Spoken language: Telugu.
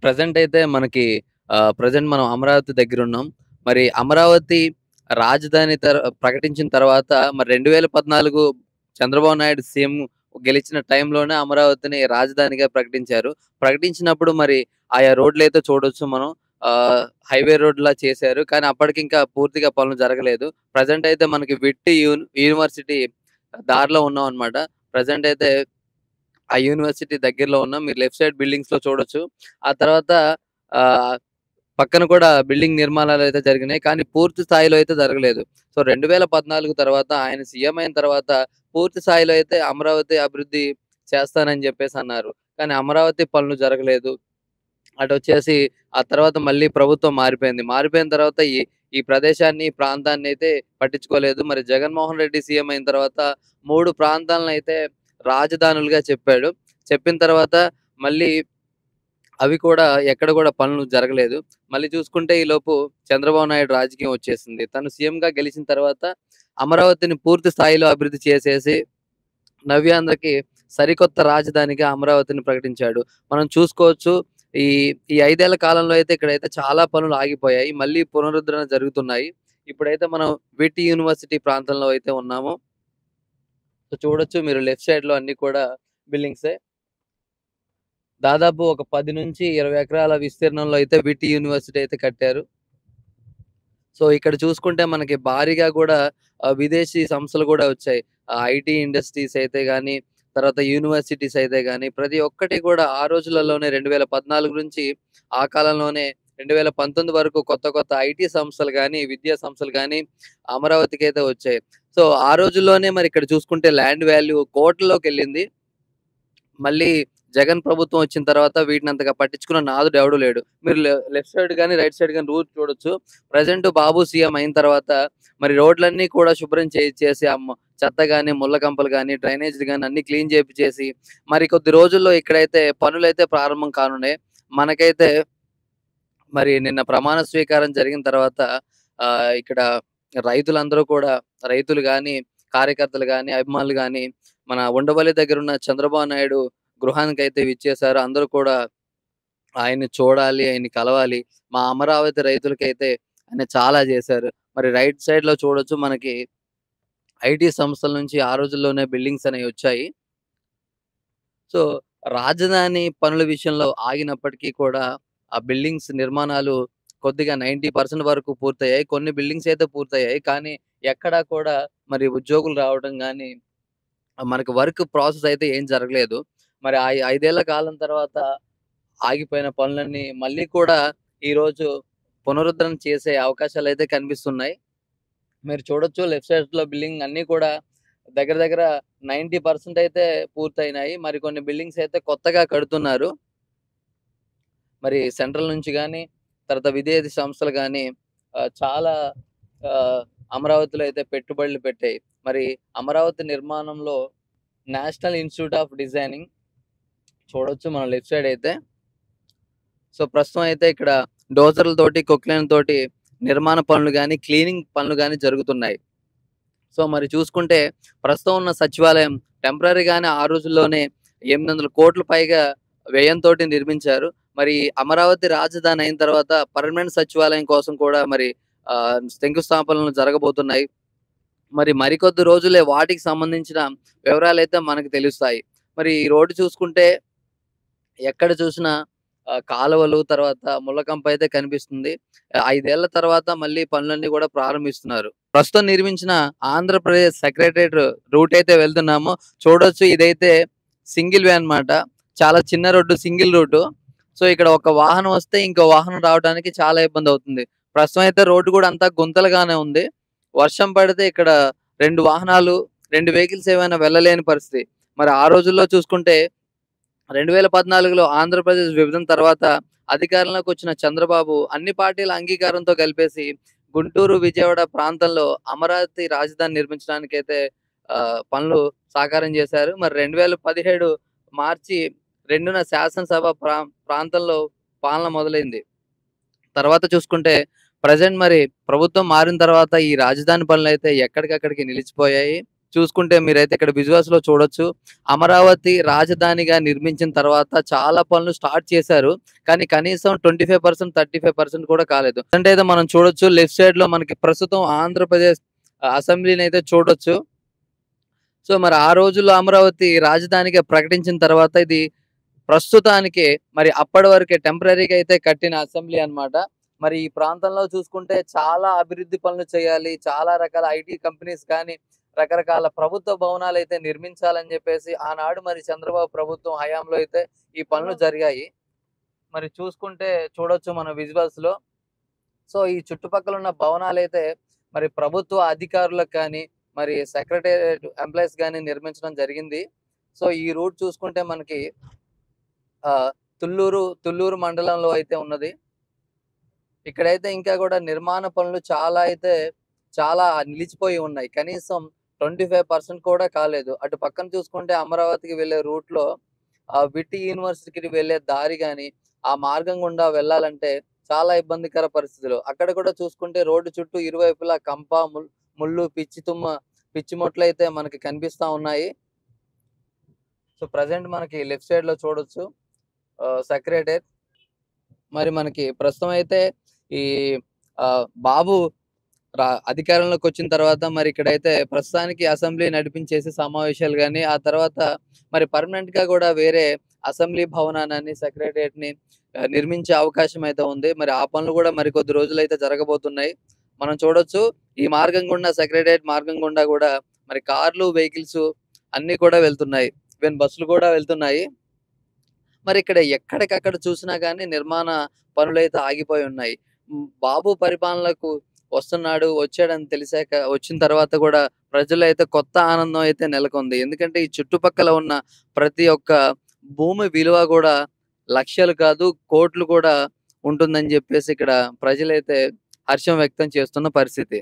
ప్రెజెంట్ అయితే మనకి ప్రెజెంట్ మనం అమరావతి దగ్గరున్నాం. మరి అమరావతి రాజధాని ప్రకటించిన తర్వాత మరి 2014 చంద్రబాబు నాయుడు సీఎం గెలిచిన టైంలోనే అమరావతిని రాజధానిగా ప్రకటించారు. ప్రకటించినప్పుడు మరి ఆయా రోడ్లయితే చూడొచ్చు మనం. హైవే రోడ్‌లా చేశారు. కానీ అప్పటికింకా పూర్తిగా పనులు జరగలేదు. ప్రెజెంట్ అయితే మనకి విట్టి యూనివర్సిటీ దారిలో ఉన్నామనమాట. ప్రెజెంట్ అయితే ఆ యూనివర్సిటీ దగ్గరలో ఉన్నాం. మీరు లెఫ్ట్ సైడ్ బిల్డింగ్స్‌లో చూడొచ్చు. ఆ తర్వాత ఆహ్, పక్కన కూడా బిల్డింగ్ నిర్మాణాలయితే జరిగినాయి. కానీ పూర్తి స్థాయిలో అయితే జరగలేదు. సో, 2014 తర్వాత ఆయన సీఎం అయిన తర్వాత పూర్తి స్థాయిలో అయితే అమరావతి అభివృద్ధి చేస్తానని జెప్పేసన్నారు. కానీ అమరావతి పనులు జరగలేదు. అటొచ్చేసి ఆ తర్వాత మళ్ళీ ప్రభుత్వం మారిపోయింది. మారిపోయిన తర్వాత ఈ ఈ ప్రదేశాన్ని, ఈ ప్రాంతాన్నయితే పట్టించుకోలేదు. మరి జగన్మోహన్ రెడ్డి సీఎం అయిన తర్వాత 3 ప్రాంతాలనైతే రాజధానులుగా చెప్పాడు. చెప్పిన తర్వాత మళ్ళీ అవి కూడా ఎక్కడ కూడా పనులు జరగలేదు. మళ్ళీ చూసుకుంటే ఈలోపు చంద్రబాబు నాయుడు రాజకీయం వచ్చేసింది. తను సీఎంగా గెలిచిన తర్వాత అమరావతిని పూర్తి స్థాయిలో అభివృద్ధి చేసేసి నవ్యాంధ్రకి సరికొత్త రాజధానిగా అమరావతిని ప్రకటించాడు. మనం చూసుకోవచ్చు. ఈ ఈ 5 ఏళ్ల కాలంలో అయితే ఇక్కడైతే చాలా పనులు ఆగిపోయాయి. మళ్ళీ పునరుద్ధరణ జరుగుతున్నాయి. ఇప్పుడైతే మనం విటి యూనివర్సిటీ ప్రాంతంలో అయితే ఉన్నాము. సో, చూడొచ్చు మీరు లెఫ్ట్ సైడ్‌లో అన్నీ కూడా బిల్డింగ్సే. దాదాపు ఒక 10-20 ఎకరాల విస్తీర్ణంలో అయితే విటి యూనివర్సిటీ అయితే కట్టారు. సో, ఇక్కడ చూసుకుంటే మనకి భారీగా గూడా విదేశీ సంస్థలు గూడా వచ్చాయి. ఐటీ ఇండస్ట్రీస్ అయితే గాని, తర్వాత యూనివర్సిటీస్ అయితే గాని, ప్రతి ఒక్కటి కూడా ఆ రోజులలోనే 2014 నుంచి ఆ కాలంలోనే 2019 వరకు కొత్త కొత్త ఐటీ సంస్థలు గాని, విద్యా సంస్థలు గాని అమరావతికైతే వచ్చాయి. సో, ఆ రోజుల్లోనే మరి ఇక్కడ చూసుకుంటే ల్యాండ్ వాల్యూ కోట్లలోకెళ్ళింది. మళ్ళీ జగన్ ప్రభుత్వం వచ్చిన తర్వాత వీటినంతగా పట్టించుకున్న నాథుడు ఎవడు లేడు. మీరు లెఫ్ట్ సైడ్ గాని, రైట్ సైడ్ గాని రూట్ చూడొచ్చు. ప్రెజెంట్ బాబు సీఎం అయిన తర్వాత మరి రోడ్లన్నీ కూడా శుభ్రం చేసి చెత్త గాని, ముళ్ళ కంపలు గాని, డ్రైనేజ్‌లు గాని అన్నీ క్లీన్ చేపిచ్చేసి మరి కొద్ది రోజుల్లో ఇక్కడైతే పనులైతే ప్రారంభం కానున్నాయి. మనకైతే మరి నిన్న ప్రమాణ స్వీకారం జరిగిన తర్వాత ఇక్కడ రైతులందరూ కూడా రైతులు గాని, కార్యకర్తలు గాని, అభిమానులు గాని మన ఉండవల్లి దగ్గరున్న చంద్రబాబు నాయుడు గృహానికైతే విచ్చేసారు. అందరూ కూడా ఆయన్ని చూడాలి, ఆయన్ని కలవాలి. మా అమరావతి రైతులకైతే ఆయన చాలా జేశారు. మరి రైట్ సైడ్‌లో చూడొచ్చు మనకి ఐటీ సంస్థల నుంచి ఆ రోజుల్లోనే బిల్డింగ్స్ అనేవొచ్చాయి. సో, రాజధాని పనుల విషయంలో ఆగినప్పటికీ కూడా, ఆ బిల్డింగ్స్ నిర్మాణాలు కొద్దిగా 90% వరకు పూర్తయ్యాయి. కొన్ని బిల్డింగ్స్ అయితే పూర్తయ్యాయి. కానీ, ఎక్కడా కూడా మరి ఉద్యోగులు రావడం గాని, మనకి వర్క్ ప్రాసెస్ అయితే ఏం జరగలేదు. మరి 5 ఏళ్ల కాలం తర్వాత ఆగిపోయిన పనులన్నీ మళ్ళీ కూడా ఈరోజు పునరుద్ధరణ చేసే అవకాశాలైతే కనిపిస్తున్నాయి. మీరు చూడొచ్చు లెఫ్ట్ సైడ్‌లో బిల్డింగ్ అన్నీ కూడా దగ్గర దగ్గర 90% అయితే పూర్తయినాయి. మరికొన్ని బిల్డింగ్స్ అయితే కొత్తగా కడుతున్నారు. మరి సెంట్రల్ నుంచి గాని, తర్వాత విదేశీ సంస్థలు గాని చాలా ఆహ్, అమరావతిలో అయితే పెట్టుబడులు పెట్టాయి. మరి అమరావతి నిర్మాణంలో నేషనల్ ఇన్‌స్టిట్యూట్ ఆఫ్ డిజైనింగ్ చూడొచ్చు మనం లెఫ్ట్ సైడ్ అయితే. సో, ప్రస్తుతం అయితే ఇక్కడ డోజర్‌లతోటి, కొక్లైన్‌తోటి నిర్మాణ పనులు గాని, క్లీనింగ్ పనులు గాని జరుగుతున్నాయి. సో, మరి చూసుకుంటే ప్రస్తుతం ఉన్న సచివాలయం టెంపరరీగానే ఆ రోజుల్లోనే 800,00,00,000 పైగా వ్యయంతోటి నిర్మించారు. మరి అమరావతి రాజధాని అయిన తర్వాత పర్మనెంట్ సచివాలయం కోసం కూడా మరి శంకుస్థాపనలు జరగబోతున్నాయి. మరి మరికొద్ది రోజులే వాటికి సంబంధించిన వివరాలైతే మనకు తెలుస్తాయి. మరి ఈ రోడ్డు చూసుకుంటే ఎక్కడ చూసినా కాలువలు, తర్వాత ముళ్ళకంప అయితే కనిపిస్తుంది. 5 ఏళ్ల తర్వాత మళ్ళీ పనులన్నీ గూడా ప్రారంభిస్తున్నారు. ప్రస్తుతం నిర్మించిన ఆంధ్రప్రదేశ్ సెక్రటేరియట్ రూట్ అయితే వెళ్తున్నామో చూడొచ్చు. ఇదైతే సింగిల్ వే అన్నమాట. చాలా చిన్న రోడ్డు, సింగిల్ రూటు. సో, ఇక్కడ ఒక వాహనం వస్తే ఇంకో వాహనం రావడానికి చాలా ఇబ్బందవుతుంది. ప్రస్తుతం అయితే రోడ్డు గూడా అంతా గుంతలుగానే ఉంది. వర్షం పడితే ఇక్కడ 2 వాహనాలు, 2 వెహికల్స్ ఏమైనా వెళ్ళలేని పరిస్థితి. మరి ఆ రోజుల్లో చూసుకుంటే 2014లో ఆంధ్రప్రదేశ్ విభజన తర్వాత అధికారంలోకొచ్చిన చంద్రబాబు అన్ని పార్టీల అంగీకారంతో కలిపేసి గుంటూరు, విజయవాడ ప్రాంతంలో అమరావతి రాజధాని నిర్మించడానికైతే పనులు సాకారం చేశారు. మరి 2017 మార్చి 2న శాసనసభ ప్రాంతంలో పాలన మొదలైంది. తర్వాత చూసుకుంటే ప్రెజెంట్ మరి ప్రభుత్వం మారిన తర్వాత ఈ రాజధాని పనులైతే ఎక్కడికక్కడికి నిలిచిపోయాయి. చూసుకుంటే మీరైతే ఇక్కడ విజువల్స్‌లో చూడొచ్చు. అమరావతి రాజధానిగా నిర్మించిన తర్వాత చాలా పనులు స్టార్ట్ చేశారు. కానీ కనీసం 25%, 35% కూడా కాలేదు. అంటే అయితే మనం చూడొచ్చు లెఫ్ట్ సైడ్‌లో మనకి ప్రస్తుతం ఆంధ్రప్రదేశ్ అసెంబ్లీనైతే చూడొచ్చు. సో, మరి ఆ రోజుల్లో అమరావతి రాజధానిగా ప్రకటించిన తర్వాత ఇది ప్రస్తుతానికి మరి అప్పటి వరకే టెంపరరీగా అయితే కట్టిన అసెంబ్లీ అన్నమాట. మరి ఈ ప్రాంతంలో చూసుకుంటే చాలా అభివృద్ధి పనులు చేయాలి. చాలా రకాల ఐటీ కంపెనీస్ కానీ, రకరకాల ప్రభుత్వ భవనాలైతే నిర్మించాలని జెప్పేసి ఆనాడు మరి చంద్రబాబు ప్రభుత్వం హయాంలో అయితే ఈ పనులు జరిగాయి. మరి చూసుకుంటే చూడొచ్చు మన విజువల్స్‌లో. సో, ఈ చుట్టుపక్కల ఉన్న భవనాలైతే మరి ప్రభుత్వ అధికారులకు కానీ, మరి సెక్రటేరియట్ ఎంప్లాయీస్ గాని నిర్మించడం జరిగింది. సో, ఈ రూట్ చూసుకుంటే మనకి తుళ్ళూరు మండలంలో అయితే ఉన్నది. ఇక్కడైతే ఇంకా గూడా నిర్మాణ పనులు చాలా నిలిచిపోయి ఉన్నాయి. కనీసం 25% కూడా కాలేదు. అటు పక్కన చూసుకుంటే అమరావతికి వెళ్ళే రూట్‌లో విట్టి యూనివర్సిటీకి వెళ్ళే దారి గాని, ఆ మార్గం గుండా వెళ్ళాలంటే చాలా ఇబ్బందికర పరిస్థితులు. అక్కడ కూడా చూసుకుంటే రోడ్డు చుట్టూ ఇరువైపులా కంప, ముళ్ళు, పిచ్చి మొట్లయితే మనకి కనిపిస్తా ఉన్నాయి. సో, ప్రెజెంట్ మనకి లెఫ్ట్ సైడ్‌లో చూడొచ్చు సెక్రటేరియట్. మరి మనకి ప్రస్తుతం అయితే ఈ బాబు అధికారంలోకొచ్చిన తర్వాత మరి ఇక్కడైతే ప్రస్తుతానికి అసెంబ్లీ నడిపించేసి సమావేశాలు గాని, ఆ తర్వాత మరి పర్మనెంట్‌గా గూడా వేరే అసెంబ్లీ భవనాన్ని, సెక్రటేరియట్‌ని నిర్మించే అవకాశం అయితే ఉంది. మరి ఆ పనులు గూడా మరికొద్ది రోజులైతే జరగబోతున్నాయి. మనం చూడొచ్చు ఈ మార్గం గుండా సెక్రటేరియట్ మార్గం గుండా గూడా మరి కార్లు, వెహికల్స్ అన్నీ కూడా వెళ్తున్నాయి. ఈవెన్ బస్సులు కూడా వెళ్తున్నాయి. మరి ఇక్కడ ఎక్కడికక్కడ చూసినా గానీ నిర్మాణ పనులైతే ఆగిపోయి ఉన్నాయి. బాబు పరిపాలనకు వచ్చాడని వచ్చిన తర్వాత గూడా ప్రజల్లో అయితే కొత్త ఆనందం అయితే నెలకొంది. ఎందుకంటే ఈ చుట్టుపక్కల ఉన్న ప్రతి ఒక్క భూమి విలువ గూడా లక్షలు కాదు, కోట్లు కూడా ఉంటుందని జెప్పేసి ఇక్కడ ప్రజలైతే హర్షం వ్యక్తం చేస్తున్న పరిస్థితి.